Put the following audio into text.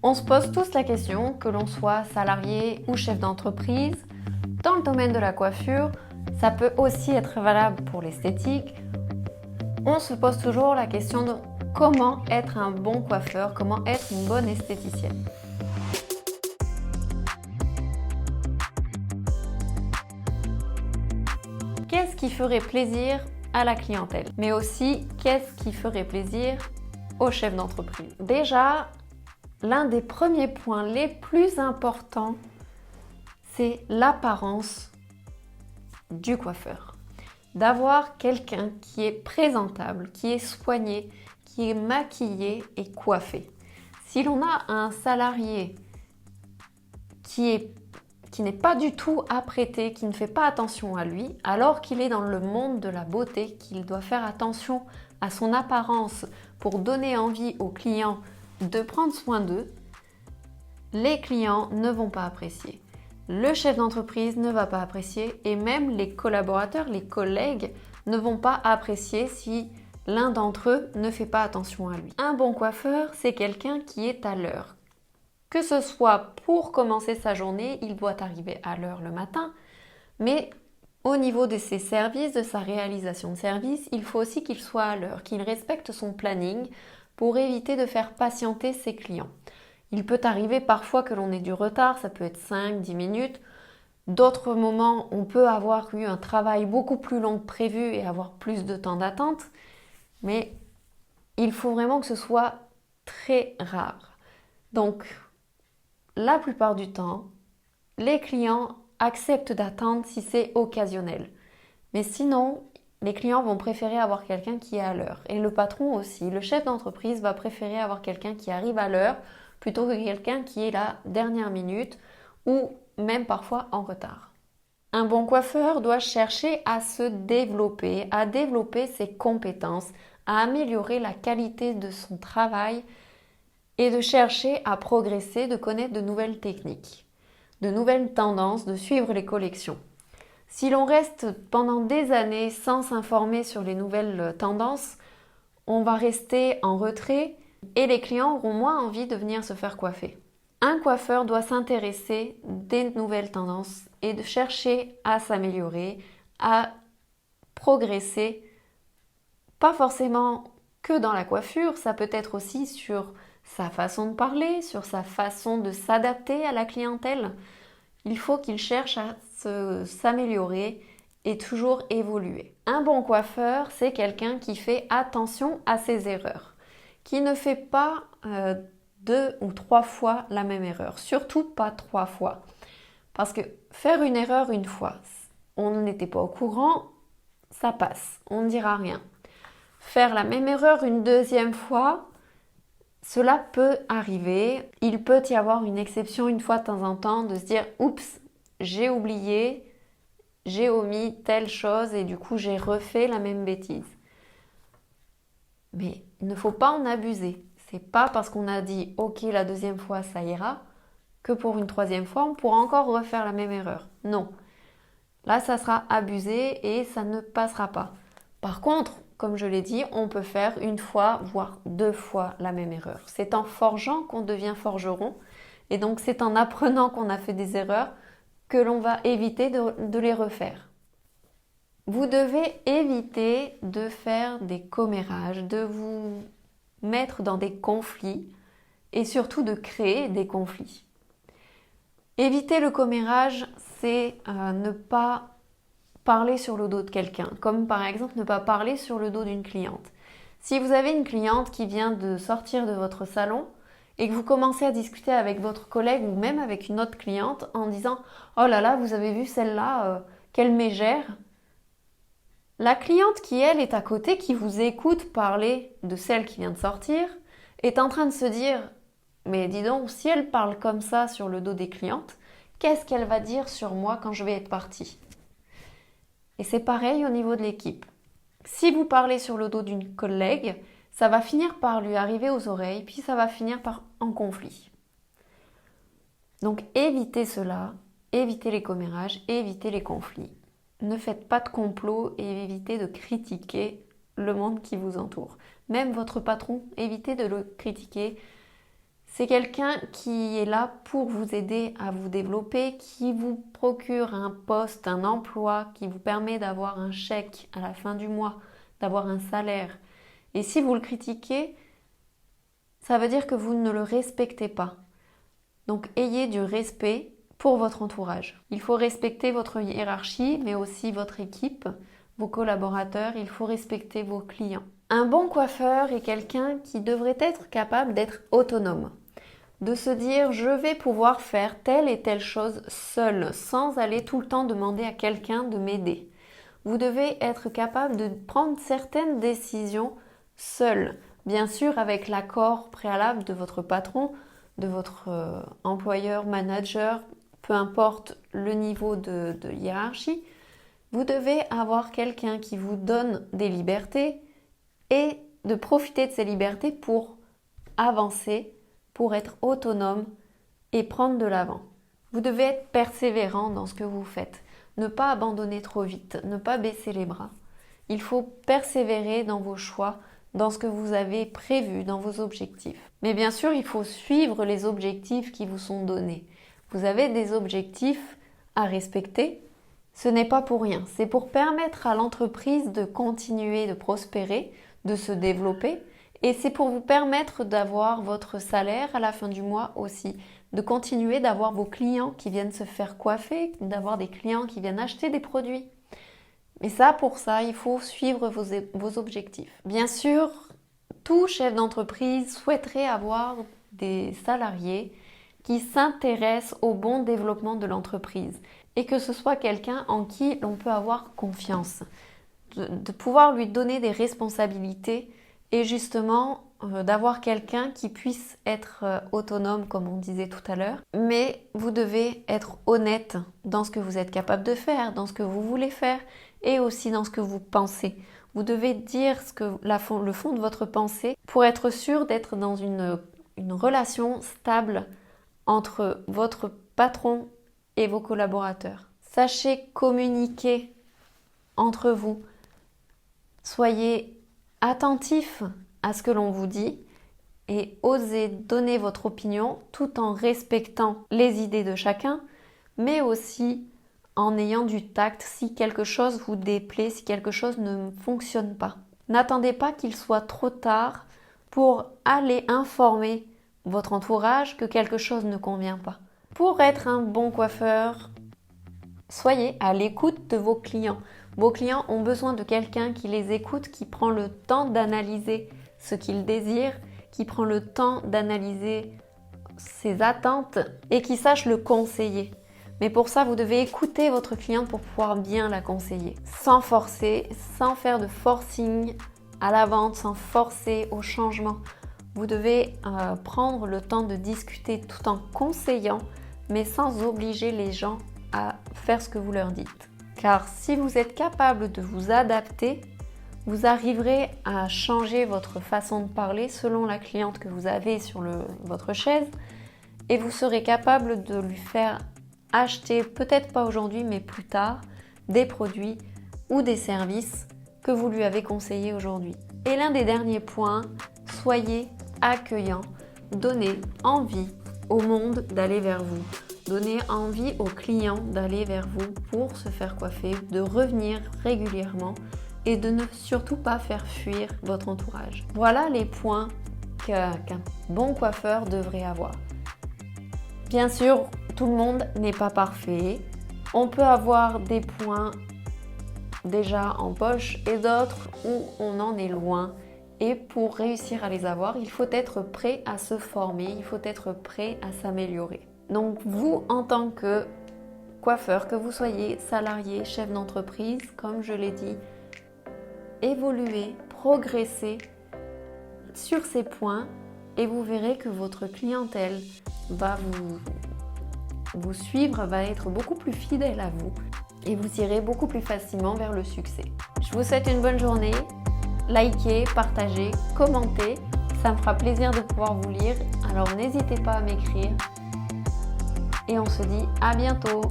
On se pose tous la question, que l'on soit salarié ou chef d'entreprise, dans le domaine de la coiffure, ça peut aussi être valable pour l'esthétique. On se pose toujours la question de comment être un bon coiffeur, comment être une bonne esthéticienne. Qu'est-ce qui ferait plaisir à la clientèle? Mais aussi, qu'est-ce qui ferait plaisir au chef d'entreprise? Déjà, l'un des premiers points les plus importants, c'est l'apparence du coiffeur. D'avoir quelqu'un qui est présentable, qui est soigné, qui est maquillé et coiffé. Si l'on a un salarié qui n'est pas du tout apprêté, qui ne fait pas attention à lui, alors qu'il est dans le monde de la beauté, qu'il doit faire attention à son apparence pour donner envie aux clients de prendre soin d'eux, les clients ne vont pas apprécier. Le chef d'entreprise ne va pas apprécier et même les collaborateurs, les collègues ne vont pas apprécier si l'un d'entre eux ne fait pas attention à lui. Un bon coiffeur, c'est quelqu'un qui est à l'heure. Que ce soit pour commencer sa journée, il doit arriver à l'heure le matin, mais au niveau de ses services, de sa réalisation de service, il faut aussi qu'il soit à l'heure, qu'il respecte son planning pour éviter de faire patienter ses clients. Il peut arriver parfois que l'on ait du retard, ça peut être 5-10 minutes. D'autres moments, on peut avoir eu un travail beaucoup plus long que prévu et avoir plus de temps d'attente. Mais il faut vraiment que ce soit très rare. Donc, la plupart du temps, les clients acceptent d'attendre si c'est occasionnel. Mais sinon, les clients vont préférer avoir quelqu'un qui est à l'heure. Et le patron aussi, le chef d'entreprise va préférer avoir quelqu'un qui arrive à l'heure plutôt que quelqu'un qui est la dernière minute ou même parfois en retard. Un bon coiffeur doit chercher à se développer, à développer ses compétences, à améliorer la qualité de son travail et de chercher à progresser, de connaître de nouvelles techniques, de nouvelles tendances, de suivre les collections. Si l'on reste pendant des années sans s'informer sur les nouvelles tendances, on va rester en retrait et les clients auront moins envie de venir se faire coiffer. Un coiffeur doit s'intéresser des nouvelles tendances et de chercher à s'améliorer, à progresser, pas forcément que dans la coiffure, ça peut être aussi sur sa façon de parler, sur sa façon de s'adapter à la clientèle. Il faut qu'il cherche à s'améliorer et toujours évoluer. Un bon coiffeur, c'est quelqu'un qui fait attention à ses erreurs, qui ne fait pas 2 ou 3 fois la même erreur, surtout pas 3 fois. Parce que faire une erreur une fois, on n'était pas au courant, ça passe, on ne dira rien. Faire la même erreur une deuxième fois, cela peut arriver. Il peut y avoir une exception une fois de temps en temps de se dire « Oups, j'ai oublié, j'ai omis telle chose et du coup j'ai refait la même bêtise. » Mais il ne faut pas en abuser. C'est pas parce qu'on a dit « Ok, la deuxième fois ça ira » que pour une troisième fois on pourra encore refaire la même erreur. Non. Là, ça sera abusé et ça ne passera pas. Par contre, comme je l'ai dit, on peut faire une fois, voire 2 fois la même erreur. C'est en forgeant qu'on devient forgeron. Et donc, c'est en apprenant qu'on a fait des erreurs que l'on va éviter de les refaire. Vous devez éviter de faire des commérages, de vous mettre dans des conflits et surtout de créer des conflits. Éviter le commérage, c'est ne pas parler sur le dos de quelqu'un, comme par exemple ne pas parler sur le dos d'une cliente. Si vous avez une cliente qui vient de sortir de votre salon et que vous commencez à discuter avec votre collègue ou même avec une autre cliente en disant « Oh là là, vous avez vu celle-là, quelle mégère !» La cliente qui, elle, est à côté, qui vous écoute parler de celle qui vient de sortir, est en train de se dire « Mais dis donc, si elle parle comme ça sur le dos des clientes, qu'est-ce qu'elle va dire sur moi quand je vais être partie ?» Et c'est pareil au niveau de l'équipe. Si vous parlez sur le dos d'une collègue, ça va finir par lui arriver aux oreilles, puis ça va finir par en conflit. Donc évitez cela, évitez les commérages, évitez les conflits. Ne faites pas de complot et évitez de critiquer le monde qui vous entoure. Même votre patron, évitez de le critiquer. C'est quelqu'un qui est là pour vous aider à vous développer, qui vous procure un poste, un emploi, qui vous permet d'avoir un chèque à la fin du mois, d'avoir un salaire. Et si vous le critiquez, ça veut dire que vous ne le respectez pas. Donc ayez du respect pour votre entourage. Il faut respecter votre hiérarchie, mais aussi votre équipe, vos collaborateurs, il faut respecter vos clients. Un bon coiffeur est quelqu'un qui devrait être capable d'être autonome, de se dire je vais pouvoir faire telle et telle chose seul, sans aller tout le temps demander à quelqu'un de m'aider. Vous devez être capable de prendre certaines décisions seul, bien sûr avec l'accord préalable de votre patron, de votre employeur, manager, peu importe le niveau de hiérarchie. Vous devez avoir quelqu'un qui vous donne des libertés et de profiter de ces libertés pour avancer, pour être autonome et prendre de l'avant. Vous devez être persévérant dans ce que vous faites, ne pas abandonner trop vite, ne pas baisser les bras. Il faut persévérer dans vos choix, dans ce que vous avez prévu, dans vos objectifs. Mais bien sûr, il faut suivre les objectifs qui vous sont donnés. Vous avez des objectifs à respecter. Ce n'est pas pour rien. C'est pour permettre à l'entreprise de continuer de prospérer, de se développer. Et c'est pour vous permettre d'avoir votre salaire à la fin du mois aussi. De continuer d'avoir vos clients qui viennent se faire coiffer, d'avoir des clients qui viennent acheter des produits. Mais ça, pour ça, il faut suivre vos objectifs. Bien sûr, tout chef d'entreprise souhaiterait avoir des salariés qui s'intéressent au bon développement de l'entreprise et que ce soit quelqu'un en qui l'on peut avoir confiance, de pouvoir lui donner des responsabilités et justement d'avoir quelqu'un qui puisse être autonome comme on disait tout à l'heure. Mais vous devez être honnête dans ce que vous êtes capable de faire, dans ce que vous voulez faire et aussi dans ce que vous pensez. Vous devez dire le fond de votre pensée pour être sûr d'être dans une relation stable entre votre patron et vos collaborateurs. Sachez communiquer entre vous. Soyez attentifs à ce que l'on vous dit et osez donner votre opinion tout en respectant les idées de chacun, mais aussi en ayant du tact si quelque chose vous déplaît, si quelque chose ne fonctionne pas. N'attendez pas qu'il soit trop tard pour aller informer votre entourage que quelque chose ne convient pas. Pour être un bon coiffeur, soyez à l'écoute de vos clients. Vos clients ont besoin de quelqu'un qui les écoute, qui prend le temps d'analyser ce qu'ils désirent, qui prend le temps d'analyser ses attentes et qui sache le conseiller. Mais pour ça, vous devez écouter votre client pour pouvoir bien la conseiller. Sans forcer, sans faire de forcing à la vente, sans forcer au changement. Vous devez prendre le temps de discuter tout en conseillant, mais sans obliger les gens à faire ce que vous leur dites. Car si vous êtes capable de vous adapter, vous arriverez à changer votre façon de parler selon la cliente que vous avez sur votre chaise et vous serez capable de lui faire acheter, peut-être pas aujourd'hui, mais plus tard, des produits ou des services que vous lui avez conseillés aujourd'hui. Et l'un des derniers points, soyez accueillant, donnez envie au monde d'aller vers vous. Donnez envie aux clients d'aller vers vous pour se faire coiffer, de revenir régulièrement et de ne surtout pas faire fuir votre entourage. Voilà les points qu'un bon coiffeur devrait avoir. Bien sûr, tout le monde n'est pas parfait. On peut avoir des points déjà en poche et d'autres où on en est loin. Et pour réussir à les avoir, il faut être prêt à se former, il faut être prêt à s'améliorer. Donc vous, en tant que coiffeur, que vous soyez salarié, chef d'entreprise, comme je l'ai dit, évoluez, progressez sur ces points et vous verrez que votre clientèle va vous suivre, va être beaucoup plus fidèle à vous et vous irez beaucoup plus facilement vers le succès. Je vous souhaite une bonne journée. Likez, partagez, commentez. Ça me fera plaisir de pouvoir vous lire. Alors n'hésitez pas à m'écrire. Et on se dit à bientôt.